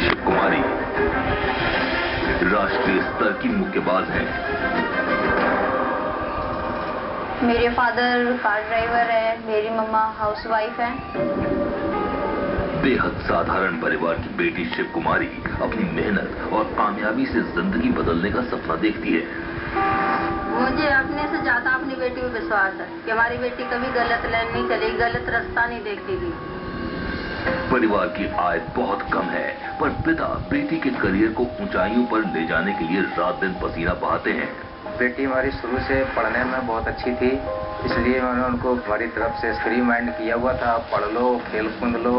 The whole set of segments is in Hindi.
शिव कुमारी राष्ट्रीय स्तर की मुक्केबाज हैं। मेरे फादर कार ड्राइवर है, मेरी मम्मा हाउसवाइफ है। बेहद साधारण परिवार की बेटी शिव कुमारी अपनी मेहनत और कामयाबी से जिंदगी बदलने का सपना देखती है। मुझे अपने से ज्यादा अपनी बेटी पर विश्वास है कि हमारी बेटी कभी गलत लाइन नहीं चलेगी, गलत रास्ता नहीं देखेगी। परिवार की आय बहुत कम है, पर पिता बेटी के करियर को ऊंचाइयों पर ले जाने के लिए रात दिन पसीना बहाते हैं। बेटी हमारी शुरू से पढ़ने में बहुत अच्छी थी, इसलिए मैंने उनको हमारी तरफ से फ्री माइंड किया हुआ था, पढ़ लो, खेल कूद लो।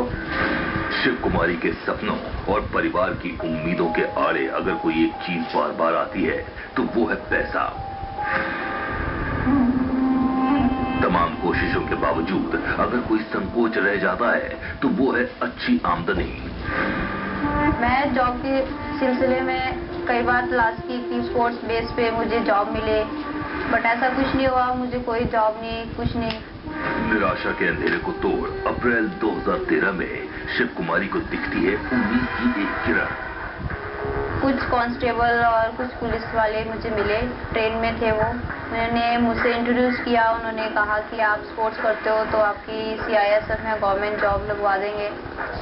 शिव कुमारी के सपनों और परिवार की उम्मीदों के आड़े अगर कोई एक चीज बार बार आती है तो वो है पैसा। तमाम कोशिशों के बावजूद अगर कोई संकोच रह जाता है तो वो है अच्छी आमदनी। मैं जॉब के सिलसिले में कई बार तलाश की कि स्पोर्ट्स बेस पे मुझे जॉब मिले, बट ऐसा कुछ नहीं हुआ, मुझे कोई जॉब नहीं, कुछ नहीं। निराशा के अंधेरे को तोड़ अप्रैल 2013 में शिव कुमारी को दिखती है उम्मीद की एक किरण। कुछ कांस्टेबल और कुछ पुलिस वाले मुझे मिले, ट्रेन में थे वो। उन्होंने मुझसे इंट्रोड्यूस किया, उन्होंने कहा कि आप स्पोर्ट्स करते हो तो आपकी CISF में गवर्नमेंट जॉब लगवा देंगे।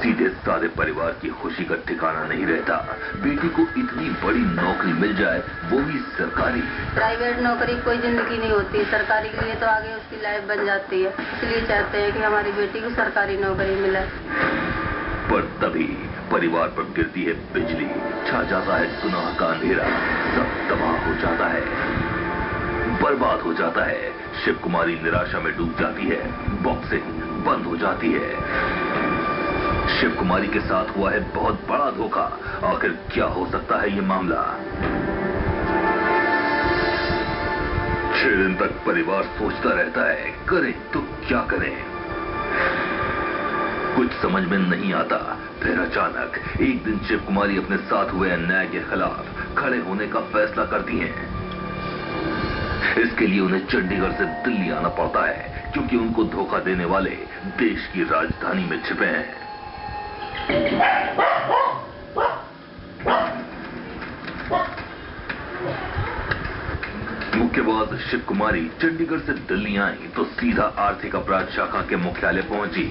सीधे सारे परिवार की खुशी का ठिकाना नहीं रहता। बेटी को इतनी बड़ी नौकरी मिल जाए, वो भी सरकारी। प्राइवेट नौकरी कोई जिंदगी नहीं होती, सरकारी के लिए तो आगे उसकी लाइफ बन जाती है, इसलिए चाहते हैं कि हमारी बेटी को सरकारी नौकरी मिले। पर तभी परिवार पर गिरती है बिजली, छा जाता है गुनाह का अंधेरा, सब तबाह हो जाता है, बर्बाद हो जाता है। शिव कुमारी निराशा में डूब जाती है, बॉक्सिंग बंद हो जाती है। शिव कुमारी के साथ हुआ है बहुत बड़ा धोखा। आखिर क्या हो सकता है ये मामला? 6 दिन तक परिवार सोचता रहता है, करें तो क्या करें। कुछ समझ में नहीं आता। फिर अचानक एक दिन शिव कुमारी अपने साथ हुए अन्याय के खिलाफ खड़े होने का फैसला करती हैं। इसके लिए उन्हें चंडीगढ़ से दिल्ली आना पड़ता है, क्योंकि उनको धोखा देने वाले देश की राजधानी में छिपे हैं। मुक्केबाज शिव कुमारी चंडीगढ़ से दिल्ली आई तो सीधा आर्थिक अपराध शाखा के मुख्यालय पहुंची।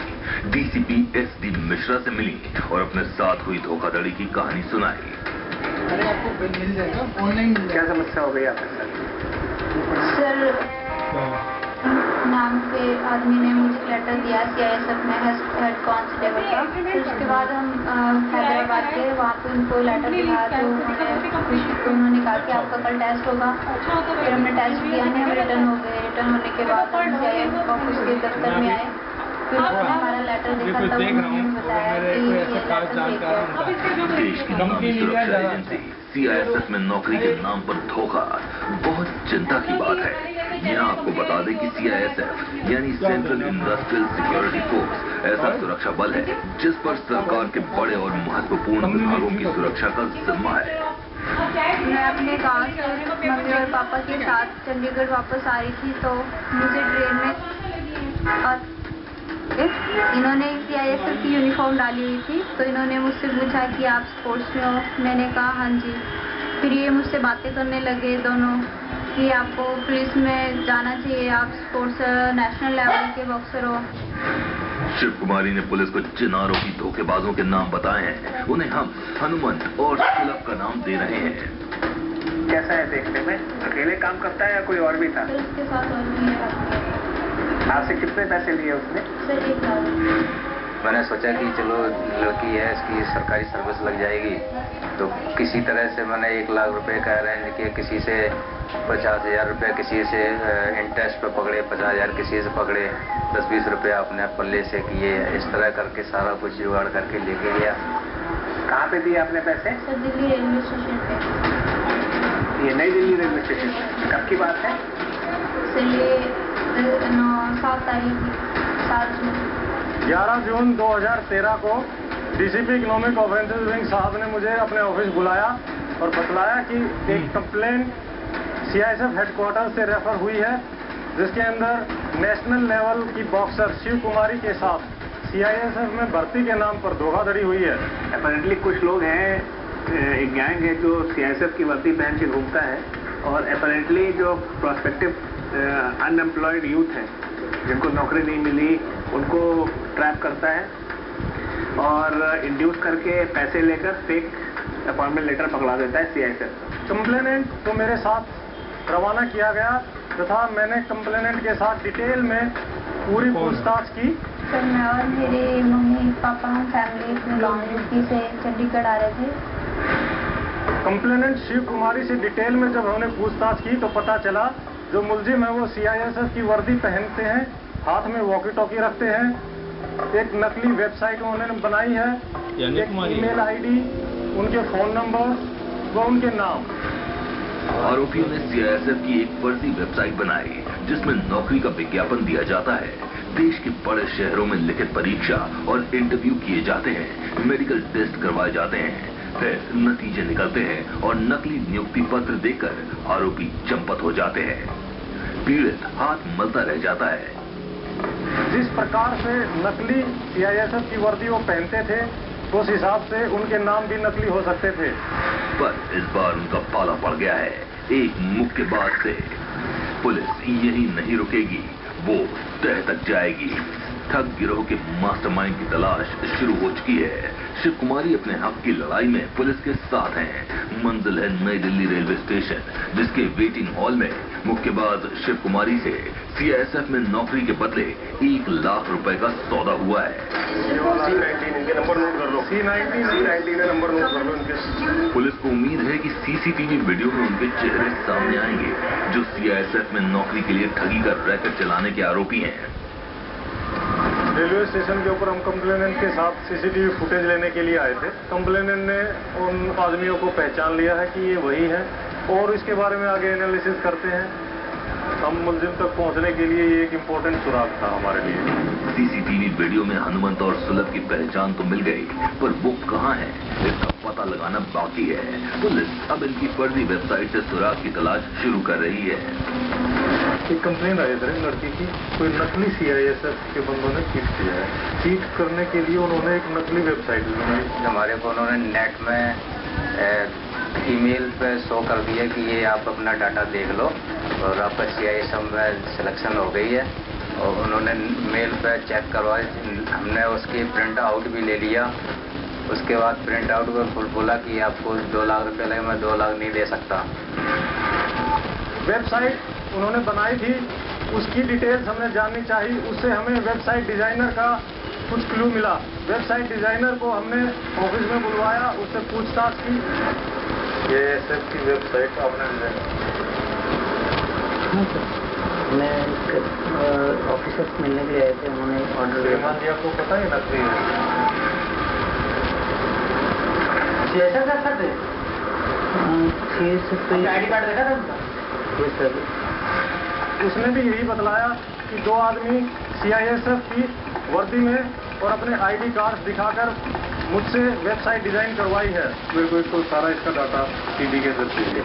DCP SD मिश्रा से मिली और अपने साथ हुई धोखाधड़ी की कहानी सुनाई। अरे आपको मिल जाएगा, ऑनलाइन क्या समस्या हो गई आपके साथ? सर, नाम के आदमी ने मुझे लेटर दिया CISF में हेड कांस्टेबल का। फिर उसके बाद हम हैदराबाद गए, वहाँ पे उनको लेटर दिया तो उन्होंने कहा कि आपका कल टेस्ट होगा। फिर हमने टेस्ट किया, नहीं हम रिटर्न हो गए। रिटर्न होने के बाद हम CISF ऑफिस के दफ्तर में आए, फिर हमारा लेटर देखा तब उन्होंने बताया कि ये लेटर फेक है। देश की नामी सुरक्षा एजेंसी CISF में नौकरी के नाम पर धोखा बहुत चिंता की बात है। यहाँ आपको बता दें कि CISF यानी सेंट्रल इंडस्ट्रियल सिक्योरिटी फोर्स ऐसा सुरक्षा बल है जिस पर सरकार के बड़े और महत्वपूर्ण विभागों की सुरक्षा का जिम्मा है। मैं अपने गांव से मम्मी और पापा के साथ चंडीगढ़ वापस आ रही थी तो मुझे ट्रेन में इन्होंने CISF की यूनिफॉर्म डाली हुई थी, तो इन्होंने मुझसे पूछा कि आप स्पोर्ट्स में हो। मैंने कहा हाँ जी। फिर ये मुझसे बातें करने लगे दोनों कि आपको पुलिस में जाना चाहिए, आप स्पोर्ट्स नेशनल लेवल के बॉक्सर हो। शिव कुमारी ने पुलिस को जिन आरोपी धोखेबाजों के नाम बताए हैं, उन्हें हम हनुमंत और सुलभ का नाम दे रहे हैं। कैसा है देखने में? अकेले काम करता है या कोई और भी था? फिर उसके साथ और भी है। आपसे कितने पैसे लिए उसने? सर 1 लाख। मैंने सोचा कि चलो लड़की है, इसकी सरकारी सर्विस लग जाएगी, तो किसी तरह से मैंने 1 लाख रुपए का अरेंज किया। किसी से 50,000 रुपये, किसी से इंटरेस्ट पे पकड़े 50,000, किसी से पकड़े 10-20 रुपये अपने पल्ले से किए। इस तरह करके सारा कुछ जुगाड़ करके लेके गया। कहाँ पे दिए आपने पैसे? सर दिल्ली रेलवे स्टेशन पे। ये नई दिल्ली रेलवे स्टेशन? कब की बात है? सर ये 7 तारीख 7 जून 11 जून 2013 को DCP इकोनॉमिक ऑफेंसेस विंग साहब ने मुझे अपने ऑफिस बुलाया और बतलाया कि एक कंप्लेन CISF हेडक्वार्टर से रेफर हुई है, जिसके अंदर नेशनल लेवल की बॉक्सर शिव कुमारी के साथ CISF में भर्ती के नाम पर धोखाधड़ी हुई है। अपेरेंटली कुछ लोग हैं, एक गैंग है जो CISF की वर्दी पहन के घूमता है और अपेरेंटली जो प्रोस्पेक्टिव अनएम्प्लॉयड यूथ है जिनको नौकरी नहीं मिली उनको ट्रैप करता है और इंड्यूस करके पैसे लेकर फेक अपॉइंटमेंट लेटर पकड़ा देता है CISF। कंप्लेनेंट को मेरे साथ रवाना किया गया तथा मैंने कंप्लेनेंट के साथ डिटेल में पूरी पूछताछ की। सर मैं और मेरे मम्मी पापा हम फैमिली अपने गाँव यूपी से चंडीगढ़ आ रहे थे। कंप्लेनेंट शिव कुमारी से डिटेल में जब हमने पूछताछ की तो पता चला जो मुलजिम है वो CISF की वर्दी पहनते हैं, हाथ में वॉकी टॉकी रखते हैं, एक नकली वेबसाइट उन्होंने बनाई है, एक ईमेल ID, उनके फोन नंबर व उनके नाम। आरोपियों ने CISF की एक फर्जी वेबसाइट बनाई जिसमें नौकरी का विज्ञापन दिया जाता है। देश के बड़े शहरों में लिखित परीक्षा और इंटरव्यू किए जाते हैं, मेडिकल टेस्ट करवाए जाते हैं, फिर नतीजे निकलते हैं और नकली नियुक्ति पत्र देकर आरोपी चंपत हो जाते हैं। पीड़ित हाथ मलता रह जाता है। जिस प्रकार से नकली CISF की वर्दी वो पहनते थे उस हिसाब से उनके नाम भी नकली हो सकते थे। पर इस बार उनका पाला पड़ गया है एक मुक्केबाज से। पुलिस यही नहीं रुकेगी, वो तह तक जाएगी। ठग गिरोह के मास्टरमाइंड की तलाश शुरू हो चुकी है। शिव कुमारी अपने हक की लड़ाई में पुलिस के साथ हैं। मंजिल है नई दिल्ली रेलवे स्टेशन, जिसके वेटिंग हॉल में मुक्केबाज शिव कुमारी से CISF में नौकरी के बदले 1 लाख रुपए का सौदा हुआ है। C19 इनके नंबर नोट कर लो। C19 नंबर नोट कर लो इनके। पुलिस को उम्मीद है कि CCTV वीडियो में उनके चेहरे सामने आएंगे जो CISF में नौकरी के लिए ठगी का रैकेट चलाने के आरोपी हैं। रेलवे स्टेशन के ऊपर हम कंप्लेनेंट के साथ CCTV फुटेज लेने के लिए आए थे। कंप्लेनेंट ने उन आदमियों को पहचान लिया है कि ये वही है और इसके बारे में आगे एनालिसिस करते हैं। हम मुलजिम तक पहुंचने के लिए ये एक इम्पोर्टेंट सुराग था हमारे लिए। CCTV वीडियो में हनुमंत और सुलभ की पहचान तो मिल गई, पर वो कहाँ है इसका पता लगाना बाकी है। पुलिस अब इनकी फर्जी वेबसाइट से सुराग की तलाश शुरू कर रही है। एक कंप्लेन आई है लड़की की, कोई नकली CISF के बंदों ने चीट किया है। चीट करने के लिए उन्होंने एक नकली वेबसाइट बनाई। हमारे को उन्होंने नेट में ईमेल पे शो कर दिया कि ये आप अपना डाटा देख लो और आपका CISF में सिलेक्शन हो गई है। और उन्होंने मेल पे चेक करवाए, हमने उसकी प्रिंट आउट भी ले लिया। उसके बाद प्रिंट आउट पर बोला कि आपको 2 लाख रुपए लगे, मैं 2 लाख नहीं दे सकता। वेबसाइट उन्होंने बनाई थी, उसकी डिटेल्स हमें जाननी चाहिए। उससे हमें वेबसाइट डिजाइनर का कुछ क्लू मिला। वेबसाइट डिजाइनर को हमने ऑफिस में बुलवाया, उससे पूछताछ की। CISF की वेबसाइट आपने मैं ऑफिसर से मिलने के लिए आए थे, उन्होंने ऑर्डर श्रीमान जी आपको पता है नकली है? CISF का थे? CISF पे ID कार्ड देखा था उनका? Yes sir. उसने भी यही बतलाया कि 2 आदमी CISF की वर्दी में और अपने ID कार्ड दिखाकर मुझसे वेबसाइट डिजाइन करवाई है। मेरे को इसको सारा इसका डाटा CD के जरिए।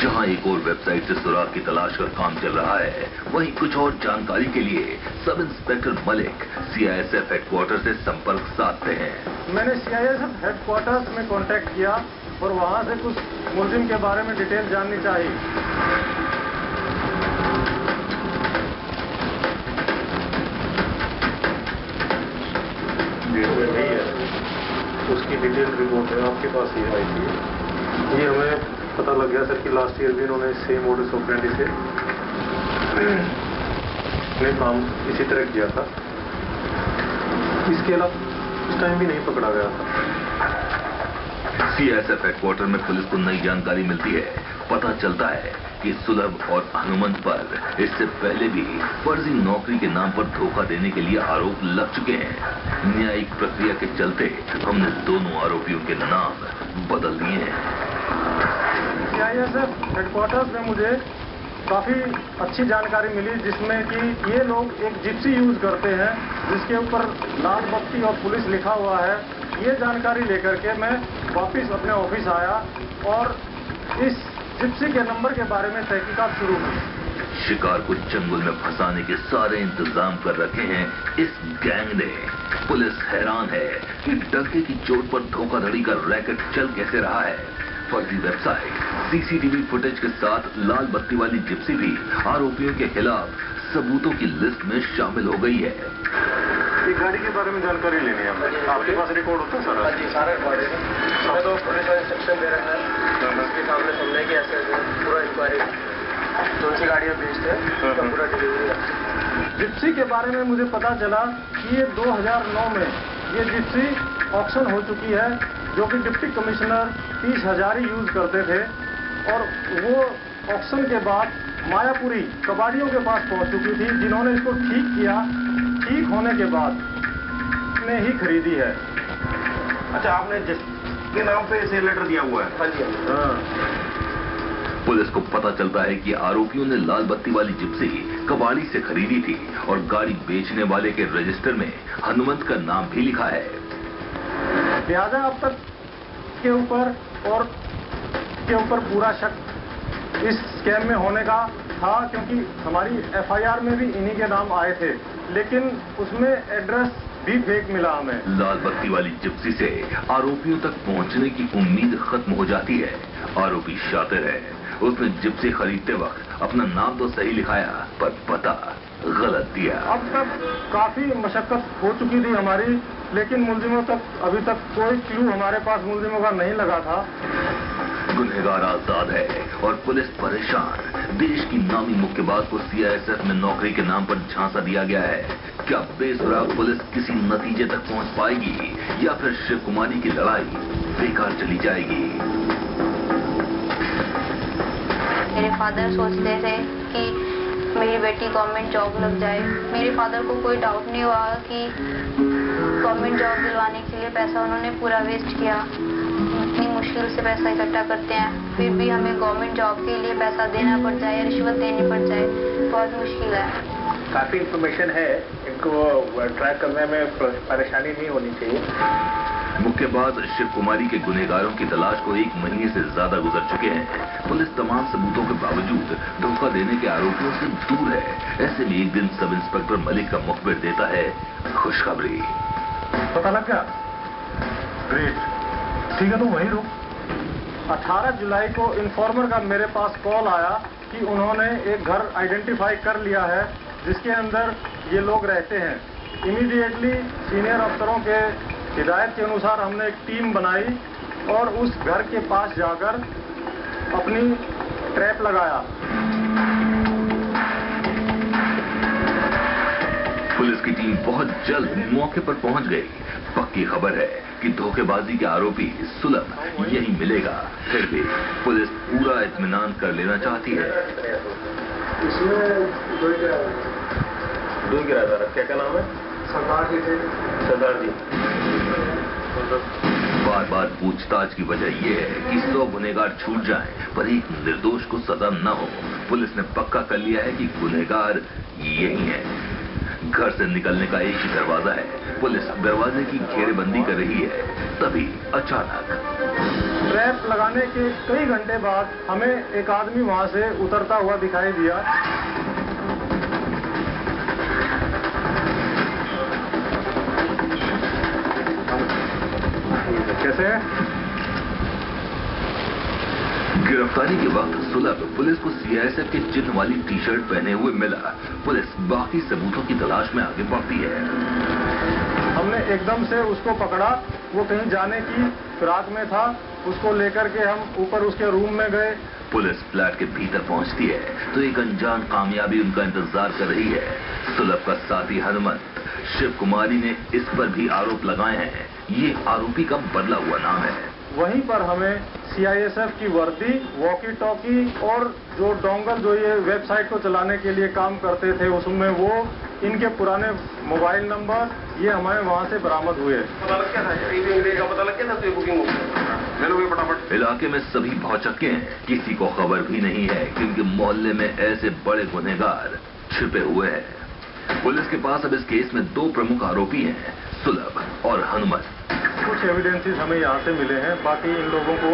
जहां एक और वेबसाइट से सुराग की तलाश का काम चल रहा है, वहीं कुछ और जानकारी के लिए sub inspector Malik CISF headquarter से संपर्क साधते हैं। मैंने CISF हेडक्वार्टर्स में कांटेक्ट किया और वहां से कुछ मुलजिम के बारे में डिटेल जाननी चाहिए। उसकी डिटेल रिपोर्ट है आपके पास ही आई थी। ये हमें पता लग गया सर कि लास्ट ईयर भी इन्होंने सेम मोडस ऑपरेंडी से अपने काम इसी तरह किया था। इसके अलावा उस टाइम भी नहीं पकड़ा गया था। CISF हेडक्वार्टर में पुलिस को नई जानकारी मिलती है। पता चलता है कि सुलभ और हनुमंत पर इससे पहले भी फर्जी नौकरी के नाम पर धोखा देने के लिए आरोप लग चुके हैं। न्यायिक प्रक्रिया के चलते हमने दोनों आरोपियों के नाम बदल दिए हैं। CISF हेडक्वार्टर्स में मुझे काफ़ी अच्छी जानकारी मिली, जिसमें कि ये लोग एक जिप्सी यूज करते हैं जिसके ऊपर लाल बत्ती और पुलिस लिखा हुआ है। ये जानकारी लेकर के मैं वापस अपने ऑफिस आया और इस जिप्सी के नंबर के बारे में तहकीकात शुरू की। शिकार को चंगुल में फंसाने के सारे इंतजाम कर रखे हैं इस गैंग ने। पुलिस हैरान है कि डंके की चोट पर धोखाधड़ी का रैकेट चल कैसे रहा है। फर्जी वेबसाइट, सीसीटीवी फुटेज के साथ लाल बत्ती वाली जिप्सी भी आरोपियों के खिलाफ सबूतों की लिस्ट में शामिल हो गई है। ये गाड़ी के बारे में जानकारी लेनी है हमें। आपके पास रिकॉर्ड होता है सर? हाँ जी, सारा रिकॉर्ड है। हमें तो पुलिस का इंस्ट्रक्शन दे रखा है उसके सामने सुनने की, ऐसे पूरा इंक्वायरी कौन सी गाड़ियाँ बेचते हैं तो पूरा डिलीवरी। जिप्सी के बारे में मुझे पता चला कि ये 2009 में ये जिप्सी ऑक्शन हो चुकी है, जो कि डिप्टी कमिश्नर 30,000 ही यूज करते थे, और वो ऑक्शन के बाद मायापुरी कबाड़ियों के पास पहुंच चुकी थी, जिन्होंने इसको ठीक किया। ठीक होने के बाद ने ही खरीदी है। अच्छा, आपने जिसके नाम पे इसे लेटर दिया हुआ है? हाँ जी, हाँ। पुलिस को पता चलता है कि आरोपियों ने लाल बत्ती वाली जिप्सी कबाड़ी से खरीदी थी और गाड़ी बेचने वाले के रजिस्टर में हनुमंत का नाम भी लिखा है। लिहाजा अब तक के ऊपर पूरा शक इस स्कैम में होने का था, क्योंकि हमारी एफआईआर में भी इन्हीं के नाम आए थे, लेकिन उसमें एड्रेस भी फेक मिला हमें। लाल बत्ती वाली जिप्सी से आरोपियों तक पहुंचने की उम्मीद खत्म हो जाती है। आरोपी शातिर है, उसने जिप्सी खरीदते वक्त अपना नाम तो सही लिखाया पर पता गलत दिया। अब तक काफी मशक्कत हो चुकी थी हमारी, लेकिन मुलजिमों तक अभी तक कोई क्लू हमारे पास मुलजिमों का नहीं लगा था। गुनहगार आजाद है और पुलिस परेशान। देश की नामी मुक्केबाज को सीआईएसएफ में नौकरी के नाम पर झांसा दिया गया है। क्या बेसुराग पुलिस किसी नतीजे तक पहुंच पाएगी या फिर शिव कुमारी की लड़ाई बेकार चली जाएगी? मेरे फादर सोचते थे कि मेरी बेटी गवर्नमेंट जॉब लग जाए। मेरे फादर को कोई डाउट नहीं हुआ कि गवर्नमेंट जॉब दिलवाने के लिए पैसा उन्होंने पूरा वेस्ट किया। इतनी मुश्किल से पैसा इकट्ठा करते हैं, फिर भी हमें गवर्नमेंट जॉब के लिए पैसा देना पड़ जाए, रिश्वत देनी पड़ जाए, बहुत मुश्किल है। काफ़ी इंफॉर्मेशन है, इनको ट्रैक करने में परेशानी नहीं होनी चाहिए। मुक्केबाज शिव कुमारी के गुनहगारों की तलाश को 1 महीने से ज्यादा गुजर चुके हैं। पुलिस तमाम सबूतों के बावजूद धोखा देने के आरोपियों से दूर है। ऐसे में एक दिन सब इंस्पेक्टर मलिक का मुखबिर देता है खुशखबरी। पता लग गया? ग्रेट, ठीक है, तुम वहीं रुक। 18 जुलाई को इन्फॉर्मर का मेरे पास कॉल आया कि उन्होंने एक घर आइडेंटिफाई कर लिया है जिसके अंदर ये लोग रहते हैं। इमीडिएटली सीनियर अफसरों के हिदायत के अनुसार हमने एक टीम बनाई और उस घर के पास जाकर अपनी ट्रैप लगाया। पुलिस की टीम बहुत जल्द मौके पर पहुंच गई। पक्की खबर है कि धोखेबाजी के आरोपी सुलभ यही मिलेगा। फिर भी पुलिस पूरा इत्मीनान कर लेना चाहती है। इसमें दो किराएदार, क्या नाम है? सरदार जी थे। सरदार जी। बार बार पूछताछ की वजह यह है कि 100 गुनहगार छूट जाएं पर एक निर्दोष को सजा न हो। पुलिस ने पक्का कर लिया है कि गुनहगार यही है। घर से निकलने का एक ही दरवाजा है। पुलिस दरवाजे की घेरेबंदी कर रही है, तभी अचानक ट्रैप लगाने के कई घंटे बाद हमें एक आदमी वहां से उतरता हुआ दिखाई दिया। कैसे? गिरफ्तारी के वक्त सुलभ पुलिस को सीआईएसएफ के चिन्ह वाली टी-शर्ट पहने हुए मिला। पुलिस बाकी सबूतों की तलाश में आगे बढ़ती है। हमने एकदम से उसको पकड़ा, वो कहीं जाने की फिराक में था। उसको लेकर के हम ऊपर उसके रूम में गए। पुलिस फ्लैट के भीतर पहुंचती है तो एक अनजान कामयाबी उनका इंतजार कर रही है। सुलभ का साथी हनुमंत। शिव कुमारी ने इस पर भी आरोप लगाए हैं। ये आरोपी का बदला हुआ नाम है। वहीं पर हमें सीआईएसएफ की वर्दी, वॉकी टॉकी और जो डोंगल जो ये वेबसाइट को चलाने के लिए काम करते थे उसमें वो इनके पुराने मोबाइल नंबर ये हमें वहां से बरामद हुए। पता लग गया था, पता लग गया था तो बुकिंग फटाफट। इलाके में सभी भौचक्के हैं। किसी को खबर भी नहीं है कि उनके मोहल्ले में ऐसे बड़े गुनहगार छिपे हुए हैं। पुलिस के पास अब इस केस में 2 प्रमुख आरोपी हैं, सुलभ और हनुमंत। कुछ एविडेंसेस हमें यहाँ से मिले हैं। बाकी इन लोगों को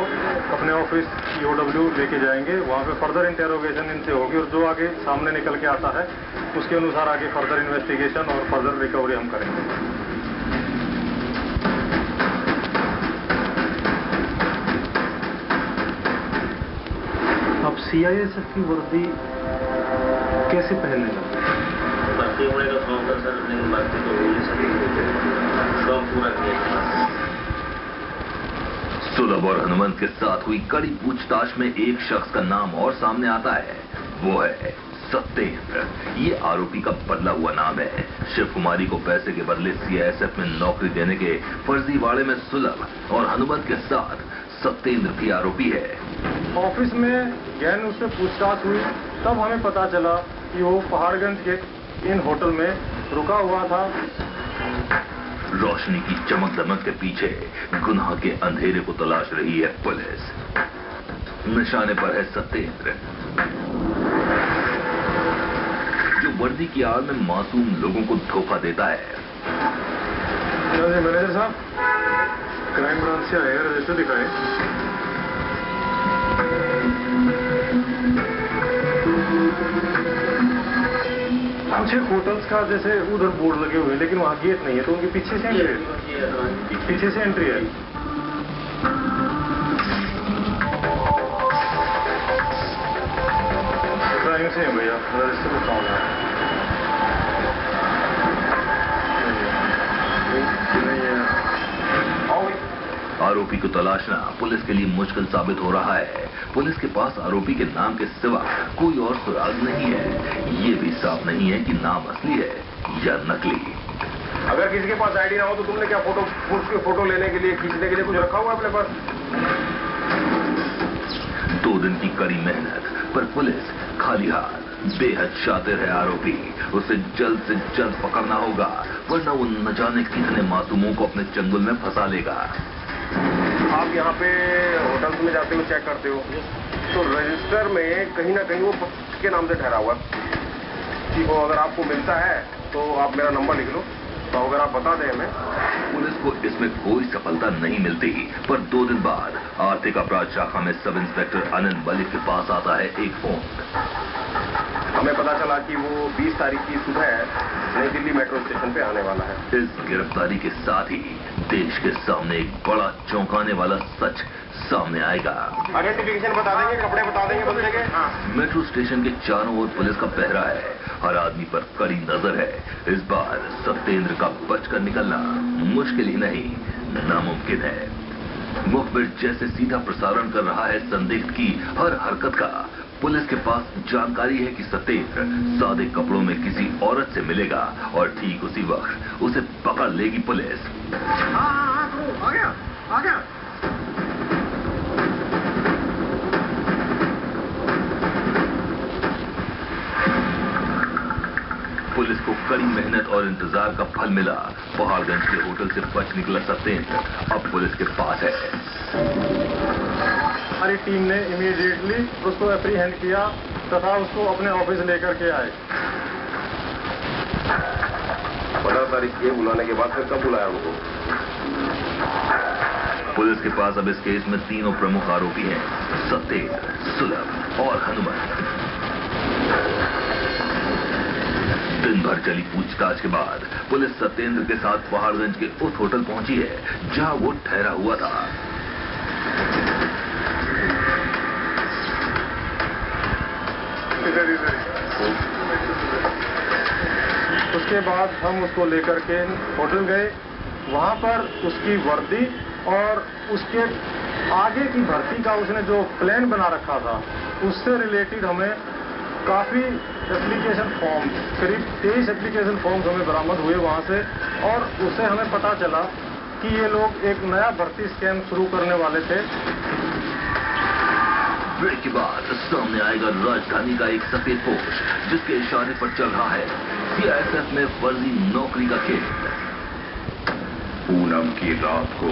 अपने ऑफिस EOW लेके जाएंगे, वहाँ पे फर्दर इंटेरोगेशन इनसे होगी और जो आगे सामने निकल के आता है उसके अनुसार आगे फर्दर इन्वेस्टिगेशन और फर्दर रिकवरी हम करेंगे। अब CISF की वर्दी कैसे पहनने लगे? भर्ती होने का शौक है सर, लेकिन भर्ती तो हो नहीं सकेगी, शौक पूरा किया। सुलभ और हनुमंत के साथ हुई कड़ी पूछताछ में एक शख्स का नाम और सामने आता है, वो है सत्येंद्र। ये आरोपी का बदला हुआ नाम है। शिव कुमारी को पैसे के बदले CISF में नौकरी देने के फर्जीवाड़े में सुलभ और हनुमंत के साथ सत्येंद्र भी आरोपी है। ऑफिस में गहन उससे पूछताछ हुई, तब हमें पता चला कि वो पहाड़गंज के इन होटल में रुका हुआ था। रोशनी की चमक दमक के पीछे गुनाह के अंधेरे को तलाश रही है पुलिस। निशाने पर है सत्येंद्र, जो वर्दी की आड़ में मासूम लोगों को धोखा देता है। मैनेजर साहब, क्राइम ब्रांच से आए, रजिस्टर दिखाए। कुछ होटल्स का जैसे उधर बोर्ड लगे हुए हैं, लेकिन वहाँ गेट नहीं है, तो उनके पीछे से एंट्री है। पीछे से एंट्री है। क्राइम से है भैया, रजिस्टर को काम है। आरोपी को तलाशना पुलिस के लिए मुश्किल साबित हो रहा है। पुलिस के पास आरोपी के नाम के सिवा कोई और सुराग नहीं है। ये भी साफ नहीं है कि नाम असली है या नकली। अगर किसी के पास आईडी ना हो तो तुमने क्या फोटो लेने के लिए, खींचने के लिए कुछ रखा हुआ है अपने पास? 2 दिन की कड़ी मेहनत पर पुलिस खाली हाथ। बेहद शातिर है आरोपी, उसे जल्द से जल्द पकड़ना होगा, वरना वो न जाने कितने मासूमों को अपने चंगुल में फंसा लेगा। आप यहाँ पे होटल्स में जाते हो, चेक करते हो, तो रजिस्टर में कहीं ना कहीं वो के नाम से ठहरा हुआ कि वो अगर आपको मिलता है तो आप मेरा नंबर लिख लो, तो अगर आप बता दें हमें। पुलिस को इसमें कोई सफलता नहीं मिलती, पर 2 दिन बाद आर्थिक अपराध शाखा में सब इंस्पेक्टर अनिल मलिक के पास आता है एक फोन। हमें पता चला कि वो 20 तारीख की सुबह नई दिल्ली मेट्रो स्टेशन पे आने वाला है। इस गिरफ्तारी के साथ ही देश के सामने एक बड़ा चौंकाने वाला सच सामने आएगा। आइडेंटिफिकेशन बता देंगे, कपड़े बता देंगे बंदे के। हाँ। मेट्रो स्टेशन के चारों ओर पुलिस का पहरा है, हर आदमी पर कड़ी नजर है। इस बार सत्येंद्र का बचकर निकलना मुश्किल ही नहीं, नामुमकिन है। मुखबिर जैसे सीधा प्रसारण कर रहा है संदिग्ध की हर हरकत का। पुलिस के पास जानकारी है कि सत्येंद्र सादे कपड़ों में किसी औरत से मिलेगा और ठीक उसी वक्त उसे पकड़ लेगी पुलिस। आ गया। पुलिस को कड़ी मेहनत और इंतजार का फल मिला। पहाड़गंज के होटल से बच निकला सत्येंद्र अब पुलिस के पास है। हमारी टीम ने इमीडिएटली उसको एप्रीहेंड किया तथा उसको अपने ऑफिस लेकर के आए। 15 तारीख के बुलाने के बाद फिर कब बुलाया उनको? पुलिस के पास अब इस केस में 3 प्रमुख आरोपी हैं, सत्येंद्र, सुलभ और हनुमंत। दिन भर चली पूछताछ के बाद पुलिस सत्येंद्र के साथ पहाड़गंज के उस होटल पहुंची है जहां वो ठहरा हुआ था। उसके बाद हम उसको लेकर के होटल गए। वहां पर उसकी वर्दी और उसके आगे की भर्ती का उसने जो प्लान बना रखा था उससे रिलेटेड हमें काफी एप्लीकेशन फॉर्म, करीब 23 एप्लीकेशन फॉर्म्स हमें बरामद हुए वहां से, और उससे हमें पता चला कि ये लोग एक नया भर्ती स्कैम शुरू करने वाले थे। ब्रेक के बाद सामने आएगा राजधानी का एक सफेद पोश जिसके इशारे पर चल रहा है CISF में फर्जी नौकरी का खेल। पूनम की रात को